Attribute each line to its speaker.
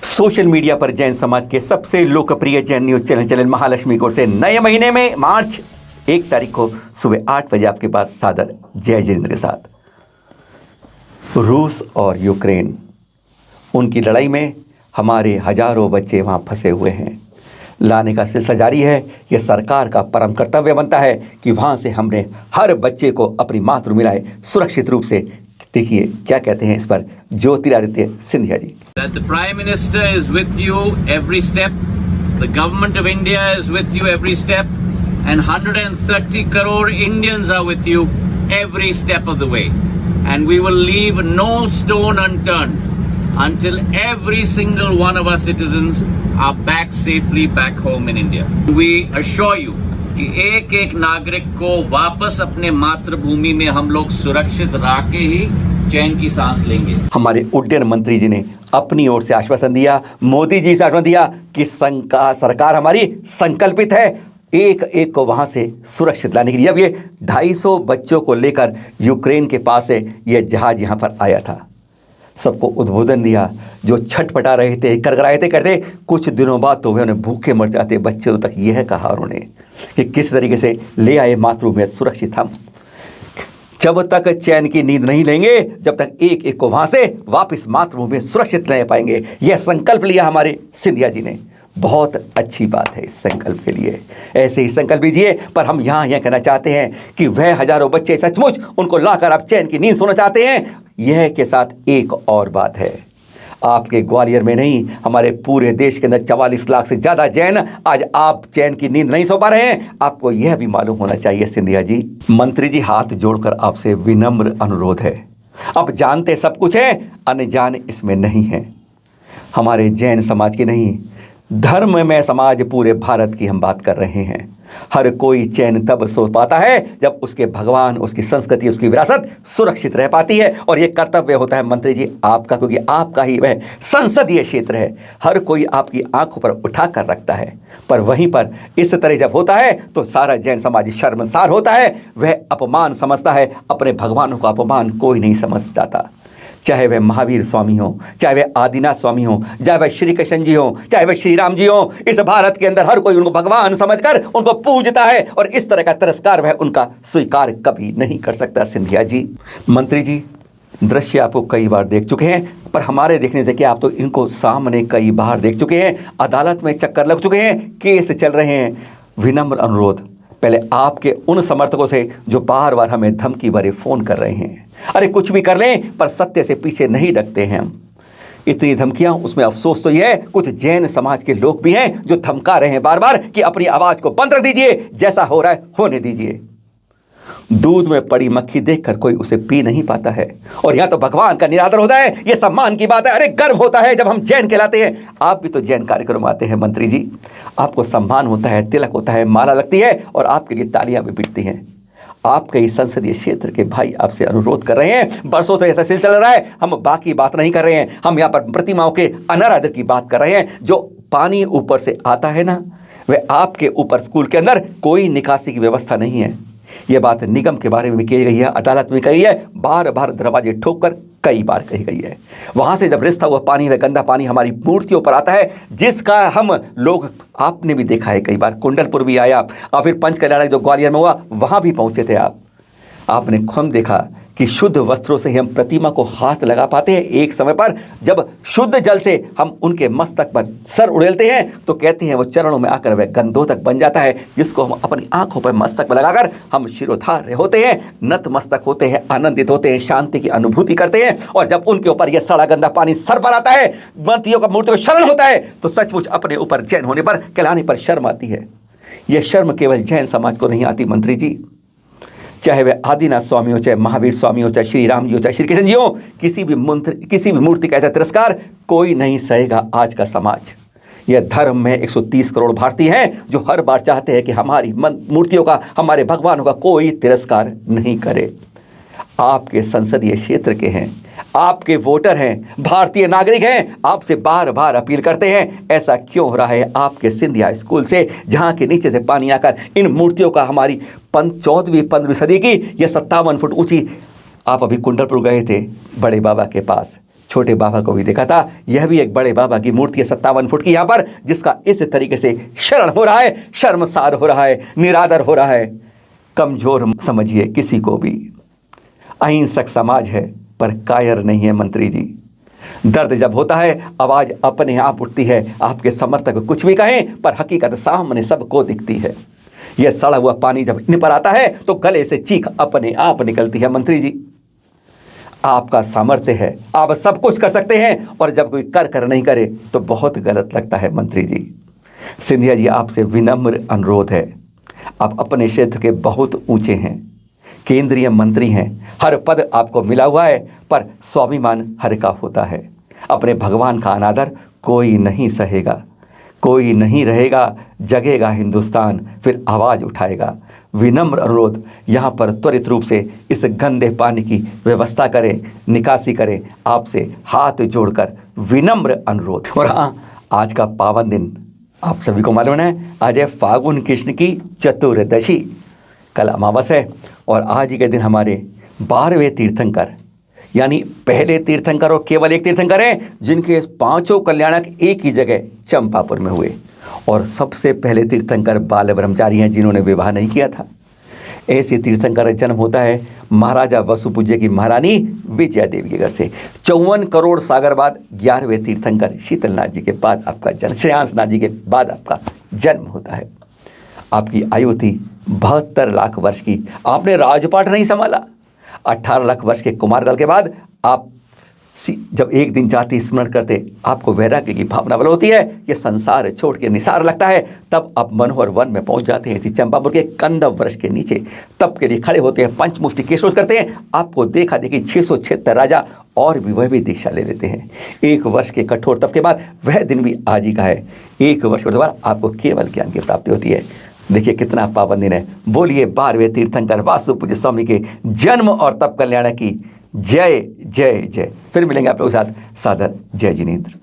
Speaker 1: Social media पर जैन समाज के सबसे लोकप्रिय जैन न्यूज चैनल महालक्ष्मी की ओर से नए महीने में मार्च 1 तारीख को सुबह 8 बजे आपके पास सादर जय जिनेंद्र के साथ। रूस और यूक्रेन, उनकी लड़ाई में हमारे हजारों बच्चे वहां फंसे हुए हैं। लाने का सिलसिला जारी है। यह सरकार का परम कर्तव्य बनता है कि वहां से हमने हर बच्चे को अपनी मातृभूमि लाए सुरक्षित रूप से। देखिए क्या कहते हैं इस पर Jyotiraditya Scindia ji.
Speaker 2: That the Prime Minister is with you every step, the Government of India is with you every step, and 130 crore Indians are with you every step of the way. And we will leave no stone unturned until every single one of our citizens are back safely back home in India. We assure you कि एक एक नागरिक को वापस अपने मातृभूमि में हम लोग सुरक्षित रख के ही चैन की सांस लेंगे।
Speaker 1: हमारे उड्डयन मंत्री जी ने अपनी ओर से आश्वासन दिया, मोदी जी से आश्वासन दिया कि सरकार हमारी संकल्पित है एक एक को वहां से सुरक्षित लाने के लिए। अब ये 250 बच्चों को लेकर यूक्रेन के पास से यह जहाज यहाँ पर आया था। सबको उद्बोधन दिया, जो छटपटा रहे थे, करगराए थे, कहते कुछ दिनों बाद तो वे उन्हें भूखे मर जाते। बच्चों तक यह कहा उन्होंने कि किस तरीके से ले आए मातृभूमि सुरक्षित। हम जब तक चैन की नींद नहीं लेंगे, जब तक एक एक को वहां से वापस मातृभूमि सुरक्षित ले पाएंगे। यह संकल्प लिया हमारे सिंधिया जी ने। बहुत अच्छी बात है इस संकल्प के लिए, ऐसे ही संकल्प लीजिए। पर हम यहाँ यह कहना चाहते हैं कि वह हजारों बच्चे सचमुच उनको लाकर आप चैन की नींद सोना चाहते हैं। यह के साथ एक और बात है, आपके ग्वालियर में नहीं, हमारे पूरे देश के अंदर 44 लाख से ज़्यादा जैन आज आप चैन की नींद नहीं सो पा रहे हैं। आपको यह भी मालूम होना चाहिए सिंधिया जी। मंत्री जी, हाथ जोड़कर आपसे विनम्र अनुरोध है। आप जानते सब कुछ है, अनजान इसमें नहीं है। हमारे जैन समाज की नहीं, धर्म में समाज पूरे भारत की हम बात कर रहे हैं। हर कोई चैन तब सो पाता है जब उसके भगवान, उसकी संस्कृति, उसकी विरासत सुरक्षित रह पाती है। और ये कर्तव्य होता है मंत्री जी आपका, क्योंकि आपका ही वह संसदीय क्षेत्र है। हर कोई आपकी आंखों पर उठा कर रखता है, पर वहीं पर इस तरह जब होता है तो सारा जैन समाज शर्मसार होता है। वह अपमान समझता है, अपने भगवानों का अपमान कोई नहीं समझ जाता। चाहे वह महावीर स्वामी हो, चाहे वह आदिनाथ स्वामी हो, चाहे वह श्री कृष्ण जी हो, चाहे वह श्री राम जी हो, इस भारत के अंदर हर कोई उनको भगवान समझकर उनको पूजता है। और इस तरह का तिरस्कार वह उनका स्वीकार कभी नहीं कर सकता। सिंधिया जी, मंत्री जी, दृश्य आपको कई बार देख चुके हैं, पर हमारे देखने से क्या, आप तो इनको सामने कई बार देख चुके हैं। अदालत में चक्कर लग चुके हैं, केस चल रहे हैं। विनम्र अनुरोध पहले आपके उन समर्थकों से जो बार बार हमें धमकी भरे फोन कर रहे हैं, अरे कुछ भी कर लें पर सत्य से पीछे नहीं रखते हैं हम। इतनी धमकियां, उसमें अफसोस तो यह है कुछ जैन समाज के लोग भी हैं जो धमका रहे हैं बार बार कि अपनी आवाज को बंद रख दीजिए, जैसा हो रहा है होने दीजिए। दूध में पड़ी मक्खी देखकर कोई उसे पी नहीं पाता है, और यहां तो भगवान का निरादर होता है। यह सम्मान की बात है। अरे गर्व होता है जब हम जैन कहलाते हैं। आप भी तो जैन कार्यक्रम आते हैं मंत्री जी, आपको सम्मान होता है, तिलक होता है, माला लगती है, और आपके लिए तालियां भी पिटती हैं। आपके इस संसदीय क्षेत्र के भाई आपसे अनुरोध कर रहे हैं, बरसों तो ऐसा सिलसिला चल रहा है। हम बाकी बात नहीं कर रहे हैं, हम यहाँ पर प्रतिमाओं के अनादर की बात कर रहे हैं। जो पानी ऊपर से आता है ना, वह आपके ऊपर स्कूल के अंदर कोई निकासी की व्यवस्था नहीं है। यह बात निगम के बारे में भी कही गई है, अदालत में कही है, बार बार दरवाजे ठोककर कई बार कही गई है। वहां से जब रिश्ता हुआ पानी, वह गंदा पानी हमारी मूर्तियों पर आता है, जिसका हम लोग, आपने भी देखा है कई बार, कुंडलपुर भी आया और फिर पंच कल्याण जो ग्वालियर में हुआ वहां भी पहुंचे थे आपने खुद देखा कि शुद्ध वस्त्रों से ही हम प्रतिमा को हाथ लगा पाते हैं। एक समय पर जब शुद्ध जल से हम उनके मस्तक पर सर उड़ेलते हैं तो कहते हैं वो चरणों में आकर वह गंधोदक बन जाता है, जिसको हम अपनी आंखों पर मस्तक पर लगाकर हम शिरोधार्य होते हैं, नतमस्तक होते हैं, आनंदित होते हैं, शांति की अनुभूति करते हैं। और जब उनके ऊपर यह सड़ा गंदा पानी सर पर आता है, मूर्तियों को शरण होता है, तो सचमुच अपने ऊपर जैन होने पर, कहलाने पर शर्म आती है। यह शर्म केवल जैन समाज को नहीं आती मंत्री जी, चाहे वह आदिनाथ स्वामी हो, चाहे महावीर स्वामी हो, चाहे श्री राम जी हो, चाहे श्री कृष्ण जी हो, किसी भी मूर्ति का ऐसा तिरस्कार कोई नहीं सहेगा आज का समाज। यह धर्म में 130 करोड़ भारतीय हैं जो हर बार चाहते हैं कि हमारी मूर्तियों का, हमारे भगवानों का कोई तिरस्कार नहीं करे। आपके संसदीय क्षेत्र के हैं, आपके वोटर हैं, भारतीय नागरिक हैं, आपसे बार बार अपील करते हैं। ऐसा क्यों हो रहा है आपके सिंधिया स्कूल से, जहां के नीचे से पानी आकर इन मूर्तियों का, हमारी 14वीं-15वीं सदी की यह 57 फुट ऊंची, आप अभी कुंडलपुर गए थे बड़े बाबा के पास, छोटे बाबा को भी देखा था। यह भी एक बड़े बाबा की मूर्ति है 57 फुट की यहाँ पर, जिसका इस तरीके से शरण हो रहा है, शर्मसार हो रहा है, निरादर हो रहा है। कमजोर समझिए किसी को भी। अहिंसक समाज है पर कायर नहीं है मंत्री जी। दर्द जब होता है आवाज अपने आप उठती है। आपके समर्थक कुछ भी कहें पर हकीकत सामने सबको दिखती है। यह सड़ा हुआ पानी जब इन पर आता है तो गले से चीख अपने आप निकलती है। मंत्री जी, आपका सामर्थ्य है, आप सब कुछ कर सकते हैं, और जब कोई कर नहीं करे तो बहुत गलत लगता है। मंत्री जी, सिंधिया जी, आपसे विनम्र अनुरोध है। आप अपने क्षेत्र के बहुत ऊंचे हैं, केंद्रीय मंत्री हैं, हर पद आपको मिला हुआ है, पर स्वाभिमान हर का होता है। अपने भगवान का अनादर कोई नहीं सहेगा, कोई नहीं रहेगा, जगेगा हिंदुस्तान फिर आवाज़ उठाएगा। विनम्र अनुरोध, यहाँ पर त्वरित रूप से इस गंदे पानी की व्यवस्था करें, निकासी करें। आपसे हाथ जोड़कर विनम्र अनुरोध। और हाँ, आज का पावन दिन आप सभी को मालूम है, आज है फागुन कृष्ण की चतुर्दशी। कल अमावस है और आज ही के दिन हमारे 12वें तीर्थंकर, यानी पहले तीर्थंकर और केवल एक तीर्थंकर हैं जिनके 5 कल्याणक एक ही जगह चंपापुर में हुए। और सबसे पहले तीर्थंकर बाल ब्रह्मचारी हैं जिन्होंने विवाह नहीं किया था। ऐसे तीर्थंकर का जन्म होता है महाराजा वसुपूज्य की महारानी विजया देवी के घर से। 54 करोड़ सागर बाद 11वें तीर्थंकर शीतलनाथ जी के बाद आपका जन्म, श्रेयांसनाथ जी के बाद आपका जन्म होता है। आपकी आयु थी 72 लाख वर्ष की। आपने राजपाट नहीं संभाला। 18 लाख वर्ष के कुमारकाल के बाद आप जब एक दिन जाति स्मरण करते, आपको वैराग्य की भावना बल होती है, ये संसार छोड़ के निसार लगता है, तब आप मनोहर वन में पहुंच जाते हैं, इसी चंपापुर के कंदव वृक्ष के नीचे। तब के लिए खड़े होते हैं, पंचमुष्टि केशोज करते हैं। आपको देखा देखी 676 राजा और भी वह भी दीक्षा ले लेते हैं। 1 वर्ष के कठोर तप के बाद वह दिन भी आज ही का है। 1 वर्ष के बाद आपको केवल ज्ञान की प्राप्ति होती है। देखिए कितना पावन दिन है। बोलिए 12वें तीर्थंकर वासुपूज्य स्वामी के जन्म और तप कल्याण की जय जय जय। फिर मिलेंगे आप लोगों के साथ। सादर जय जिनेंद्र।